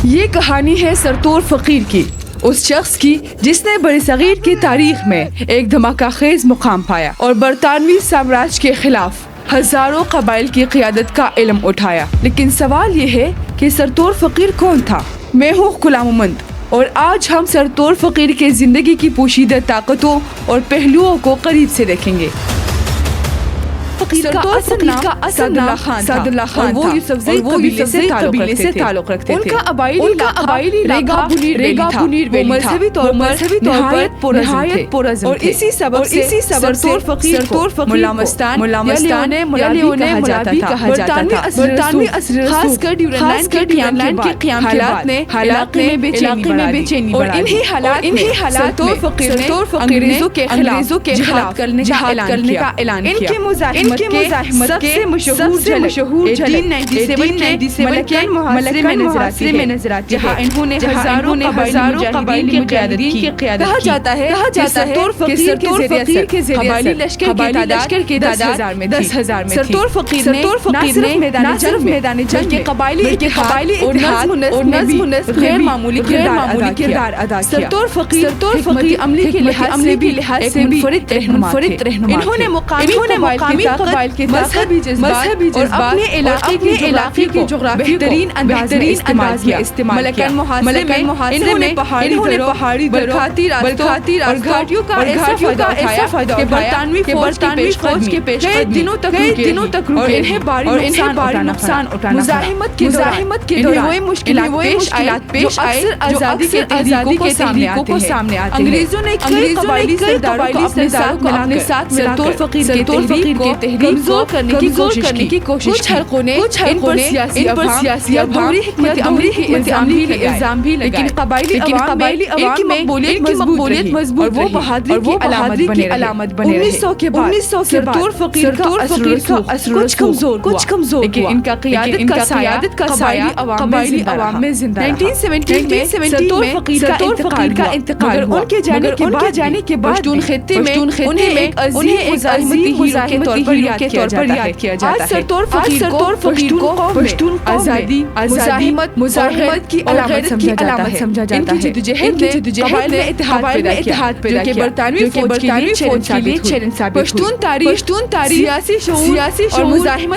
یہ کہانی ہے سرتور فقیر کی، اس شخص کی جس نے بر صغیر کی تاریخ میں ایک دھماکہ خیز مقام پایا اور برطانوی سامراج کے خلاف ہزاروں قبائل کی قیادت کا علم اٹھایا۔ لیکن سوال یہ ہے کہ سرتور فقیر کون تھا؟ میں ہوں غلام محمد اور آج ہم سرتور فقیر کے زندگی کی پوشیدہ طاقتوں اور پہلوؤں کو قریب سے دیکھیں گے۔ سرتور فقیر کا اصل نام سعد اللہ خان تھا اور وہ یوسفزئی قبیلے سے تعلق رکھتے تھے۔ ان کا قبائلی ریگا بنیر ویلی تھا۔ مذہبی طور پر نہایت پرعزم اور اسی سبب سے سرتور فقیر کو ملا مستان یا لیون ملابی کہا جاتا تھا۔ برطانوی اثر خاص کر ڈیورنڈ کے قیام کے بعد علاقے میں بے چینی اور انہی حالات میں سرتور فقیر نے انگریزوں کے خلاف جہاد کرنے کا اعلان کیا۔ ان کی مزاحمت کے سب سے مشہور جھلک 1897 کے محاصرے میں نظر آتی ہے، جہاں انہوں نے ہزاروں قبائلی مجاہدین کی قیادت کی۔ کہا جاتا ہے سرتور فقیر کے ذریعے لشکر کی تعداد 10,000 میں تھی۔ سرتور فقیر نے نہ صرف میدان جنگ کے قبائلی اتحاد اور نظم و نسق غیر معمولی کردار ادا کیا۔ سرتور فقیر عملی کے لحاظ سے بھی منفرد رہنما انہوں نے مقامی قبائل کے مذہبی جذبات اور اپنے علاقے کی جغرافی بہترین انداز میں استعمال کیا۔ ملکن محاصرے میں پہاڑی برکھاتی راستوں اور گھاٹیوں کا ایسا فائدہ اٹھایا کہ برطانوی فوج کے پیش دنوں تک رکے اور انہیں بھاری نقصان اٹھانا مزاحمت کے دوران مشکلات پیش آئے جو آزادی کے تحریکوں کو سامنے آتے ہیں۔ انگریزوں نے کئی قبائلی سرداروں کو اپنے ساتھ سرتور فقیر کے تحریک کو کمزور کرنے کی کوشش کچھ حلقوں نے ان پر سیاسی عوام حکمت عملی کی الزام بھی لگائے، لیکن قبائلی عوام میں مقبولیت مضبوط اور وہ بہادری کی علامت بنے رہے۔ 1900 کے بعد سرتور فقیر کا اثر کچھ کمزور لیکن ان کا قیادت کا سایہ قبائلی عوام میں زندہ رہا۔ 1917 میں سرتور فقیر کا انتقال ہوا، مگر ان کے جانے کے بعد پشتون خطے میں انہیں ایک عظیم ہیرو کے طور پر یاد کیا جاتا ہے۔ سرتور فقیر کو پشتون آزادی، مزاحمت کی علامت سمجھا جاتا ہے۔ ان کی جدوجہد نے اتحاد پیدا کیا، برطانوی فوج کے لیے چیلنج ثابت ہوئی۔ پشتون تاریخ، سیاسی شعور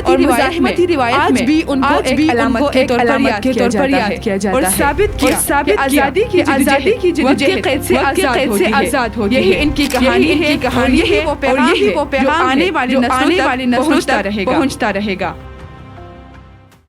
اور مزاحمتی روایت آج بھی ان کو ایک علامت کے طور پر یاد کیا جاتا ہے اور ثابت کیا کہ آزادی کی جدوجہد قید سے آزاد ہوتی ہے۔ یہی ان کی کہانی ہے اور یہی وہ پیغام جو آنے والی نسلوں تک پہنچتا رہے گا۔